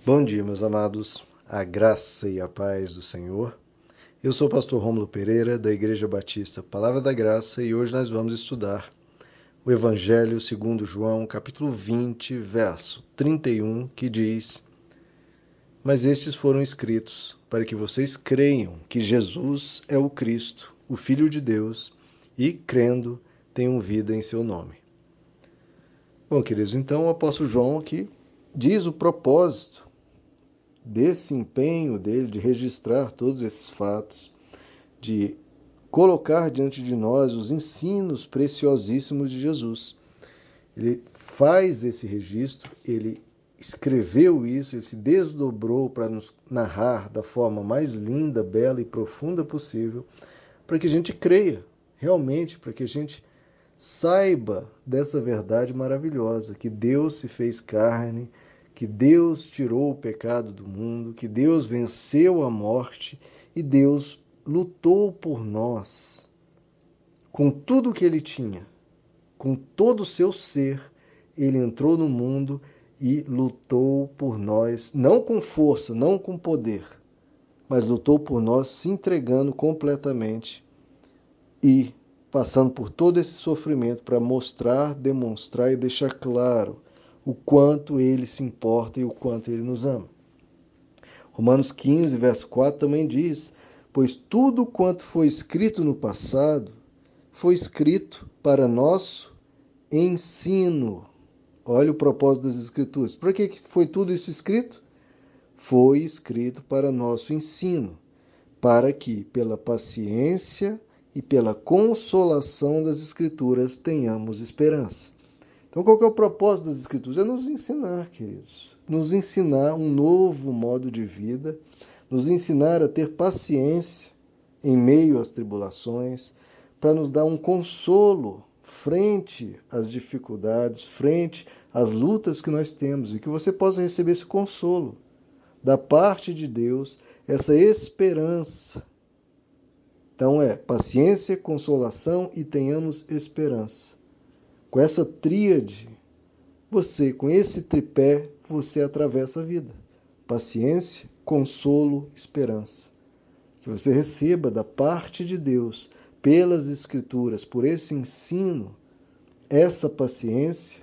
Bom dia, meus amados, a graça e a paz do Senhor. Eu sou o pastor Rômulo Pereira, da Igreja Batista Palavra da Graça, e hoje nós vamos estudar o Evangelho segundo João, capítulo 20, verso 31, que diz: Mas estes foram escritos para que vocês creiam que Jesus é o Cristo, o Filho de Deus, e, crendo, tenham vida em seu nome. Bom, queridos, então o apóstolo João aqui diz o propósito desse empenho dele de registrar todos esses fatos, de colocar diante de nós os ensinos preciosíssimos de Jesus. Ele faz esse registro, ele escreveu isso, ele se desdobrou para nos narrar da forma mais linda, bela e profunda possível, para que a gente creia, realmente, para que a gente saiba dessa verdade maravilhosa, que Deus se fez carne, que Deus tirou o pecado do mundo, que Deus venceu a morte e Deus lutou por nós. Com tudo que ele tinha, com todo o seu ser, ele entrou no mundo e lutou por nós, não com força, não com poder, mas lutou por nós se entregando completamente e passando por todo esse sofrimento para mostrar, demonstrar e deixar claro o quanto ele se importa e o quanto ele nos ama. Romanos 15, verso 4 também diz: Pois tudo quanto foi escrito no passado foi escrito para nosso ensino. Olha o propósito das Escrituras. Por que foi tudo isso escrito? Foi escrito para nosso ensino, para que, pela paciência e pela consolação das Escrituras, tenhamos esperança. Então, qual que é o propósito das Escrituras? É nos ensinar, queridos. Nos ensinar um novo modo de vida, nos ensinar a ter paciência em meio às tribulações, para nos dar um consolo frente às dificuldades, frente às lutas que nós temos, e que você possa receber esse consolo da parte de Deus, essa esperança. Então paciência, consolação e tenhamos esperança. Com essa tríade, com esse tripé, você atravessa a vida. Paciência, consolo, esperança. Que você receba da parte de Deus, pelas Escrituras, por esse ensino, essa paciência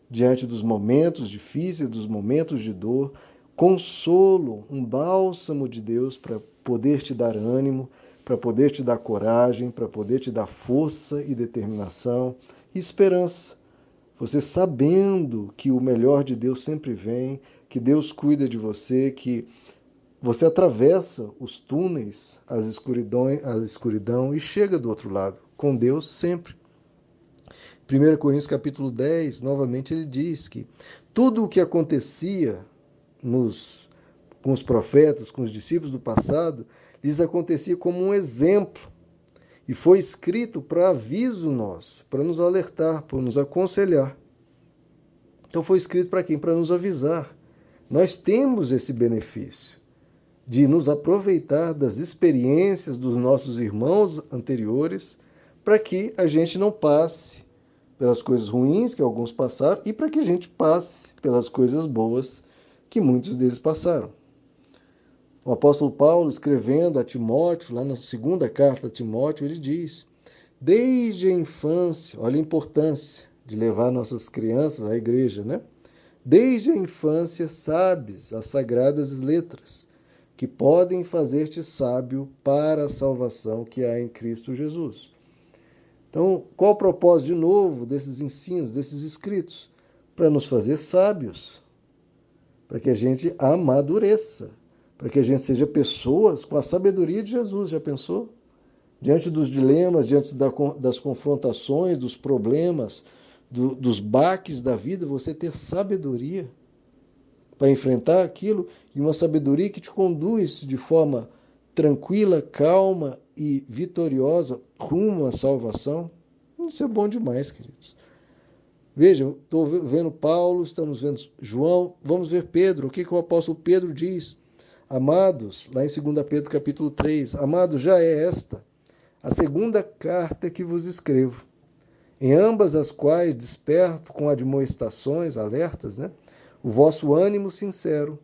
diante dos momentos difíceis, dos momentos de dor, consolo, um bálsamo de Deus para poder te dar ânimo, para poder te dar coragem, para poder te dar força e determinação e esperança. Você sabendo que o melhor de Deus sempre vem, que Deus cuida de você, que você atravessa os túneis, a escuridão e chega do outro lado, com Deus sempre. 1 Coríntios capítulo 10, novamente ele diz que tudo o que acontecia com os profetas, com os discípulos do passado, lhes acontecia como um exemplo. E foi escrito para aviso nosso, para nos alertar, para nos aconselhar. Então foi escrito para quem? Para nos avisar. Nós temos esse benefício de nos aproveitar das experiências dos nossos irmãos anteriores, para que a gente não passe pelas coisas ruins que alguns passaram e para que a gente passe pelas coisas boas que muitos deles passaram. O apóstolo Paulo, escrevendo a Timóteo, lá na segunda carta a Timóteo, ele diz: desde a infância, olha a importância de levar nossas crianças à igreja, né? Desde a infância sabes as sagradas letras, que podem fazer-te sábio para a salvação que há em Cristo Jesus. Então, qual o propósito, de novo, desses ensinos, desses escritos? Para nos fazer sábios, para que a gente amadureça, para que a gente seja pessoas com a sabedoria de Jesus. Já pensou? Diante dos dilemas, diante das confrontações, dos problemas, dos baques da vida, você ter sabedoria para enfrentar aquilo, e uma sabedoria que te conduz de forma tranquila, calma e vitoriosa rumo à salvação. Isso é bom demais, queridos. Vejam, estou vendo Paulo, estamos vendo João, vamos ver Pedro. O que o apóstolo Pedro diz? Amados, lá em 2 Pedro capítulo 3, amados, já é esta a segunda carta que vos escrevo, em ambas as quais desperto com admoestações, alertas, o vosso ânimo sincero,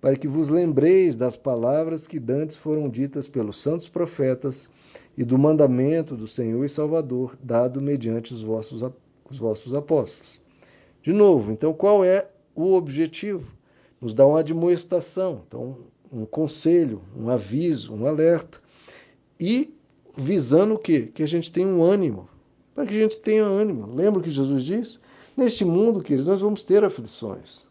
para que vos lembreis das palavras que dantes foram ditas pelos santos profetas e do mandamento do Senhor e Salvador, dado mediante os vossos apóstolos. De novo, então, qual é o objetivo? Nos dá uma admoestação, então, um conselho, um aviso, um alerta. E visando o quê? Que a gente tenha um ânimo. Para que a gente tenha ânimo. Lembra o que Jesus disse? Neste mundo, queridos, nós vamos ter aflições.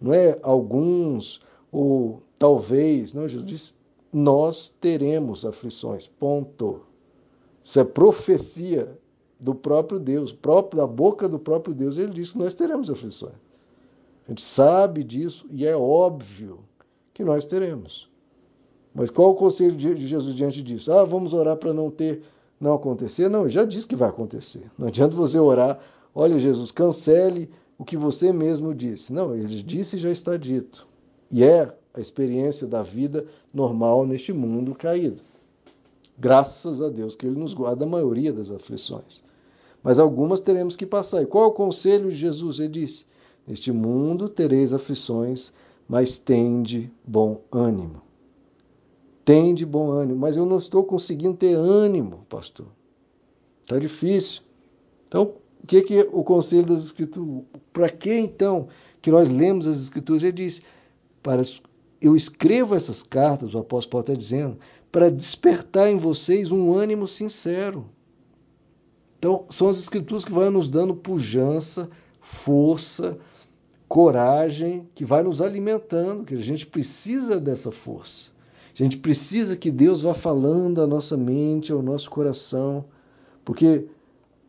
Não é alguns, ou talvez, não, Jesus disse, nós teremos aflições, ponto. Isso é profecia do próprio Deus, da boca do próprio Deus, ele disse que nós teremos aflições. A gente sabe disso e é óbvio que nós teremos. Mas qual o conselho de Jesus diante disso? Vamos orar para não acontecer? Não, ele já disse que vai acontecer. Não adianta você orar, olha Jesus, cancele o que você mesmo disse. Não, ele disse e já está dito. E é a experiência da vida normal neste mundo caído. Graças a Deus que ele nos guarda a maioria das aflições. Mas algumas teremos que passar. E qual é o conselho de Jesus? Ele disse, neste mundo tereis aflições, mas tende bom ânimo. Tende bom ânimo. Mas eu não estou conseguindo ter ânimo, pastor. Está difícil. Então, o que é o conselho das Escrituras? Para que, então, que nós lemos as Escrituras? Ele diz, eu escrevo essas cartas, o apóstolo Paulo está dizendo, para despertar em vocês um ânimo sincero. Então, são as Escrituras que vão nos dando pujança, força, coragem, que vai nos alimentando, que a gente precisa dessa força. A gente precisa que Deus vá falando à nossa mente, ao nosso coração, porque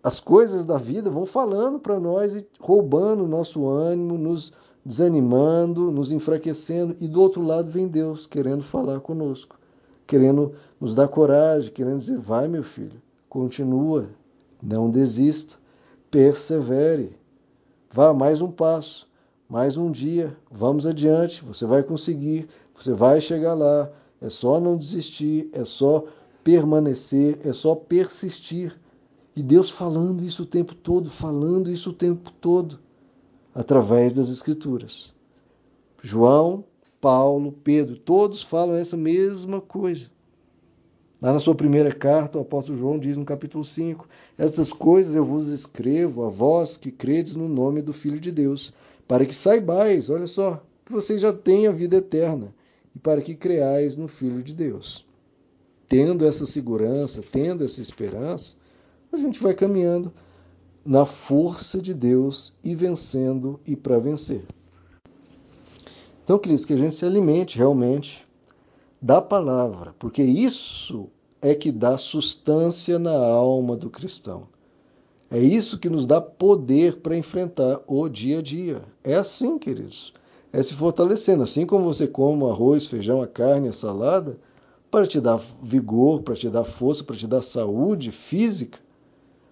as coisas da vida vão falando para nós e roubando o nosso ânimo, nos desanimando, nos enfraquecendo. E do outro lado vem Deus querendo falar conosco, querendo nos dar coragem, querendo dizer, vai meu filho, continua, não desista, persevere, vá mais um passo, mais um dia, vamos adiante, você vai conseguir, você vai chegar lá, é só não desistir, é só permanecer, é só persistir. E Deus falando isso o tempo todo, através das Escrituras. João, Paulo, Pedro, todos falam essa mesma coisa. Lá na sua primeira carta, o apóstolo João diz no capítulo 5, essas coisas eu vos escrevo a vós que credes no nome do Filho de Deus, para que saibais, olha só, que vocês já têm a vida eterna, e para que creais no Filho de Deus. Tendo essa segurança, tendo essa esperança, a gente vai caminhando na força de Deus e vencendo e para vencer. Então, queridos, que a gente se alimente realmente da palavra, porque isso é que dá sustância na alma do cristão. É isso que nos dá poder para enfrentar o dia a dia. É assim, queridos. É se fortalecendo. Assim como você come o arroz, feijão, a carne, a salada, para te dar vigor, para te dar força, para te dar saúde física,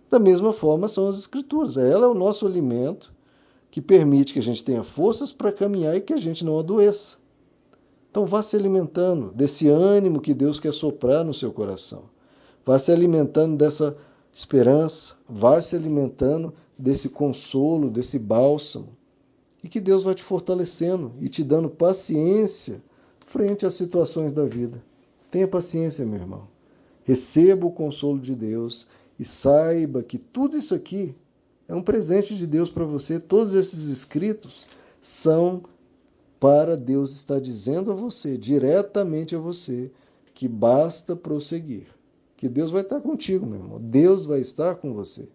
da mesma forma são as Escrituras. Ela é o nosso alimento que permite que a gente tenha forças para caminhar e que a gente não adoeça. Então vá se alimentando desse ânimo que Deus quer soprar no seu coração. Vá se alimentando dessa esperança, vá se alimentando desse consolo, desse bálsamo. E que Deus vai te fortalecendo e te dando paciência frente às situações da vida. Tenha paciência, meu irmão. Receba o consolo de Deus e saiba que tudo isso aqui é um presente de Deus para você. Todos esses escritos são para Deus estar dizendo a você, diretamente a você, que basta prosseguir. Que Deus vai estar contigo, meu irmão. Deus vai estar com você.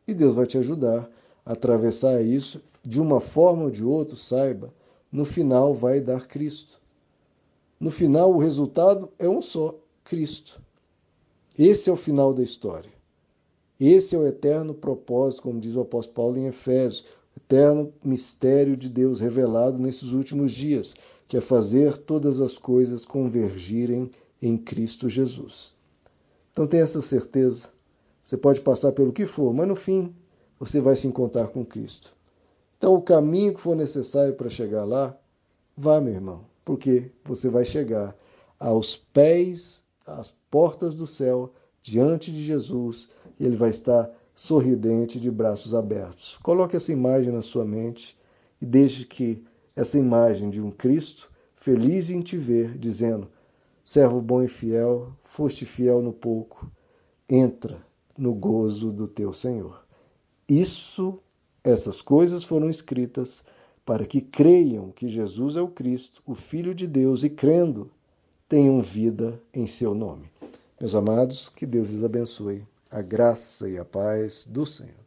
E Deus vai te ajudar a atravessar isso de uma forma ou de outra, saiba, no final vai dar Cristo. No final, o resultado é um só, Cristo. Esse é o final da história. Esse é o eterno propósito, como diz o apóstolo Paulo em Efésios, o eterno mistério de Deus revelado nesses últimos dias, que é fazer todas as coisas convergirem em Cristo Jesus. Então tenha essa certeza. Você pode passar pelo que for, mas no fim você vai se encontrar com Cristo. Então o caminho que for necessário para chegar lá, vá, meu irmão, porque você vai chegar aos pés, às portas do céu, diante de Jesus, e ele vai estar sorridente, de braços abertos. Coloque essa imagem na sua mente e deixe que essa imagem de um Cristo feliz em te ver, dizendo: servo bom e fiel, foste fiel no pouco, entra no gozo do teu Senhor. Essas coisas foram escritas para que creiam que Jesus é o Cristo, o Filho de Deus, e crendo, tenham vida em seu nome. Meus amados, que Deus lhes abençoe. A graça e a paz do Senhor.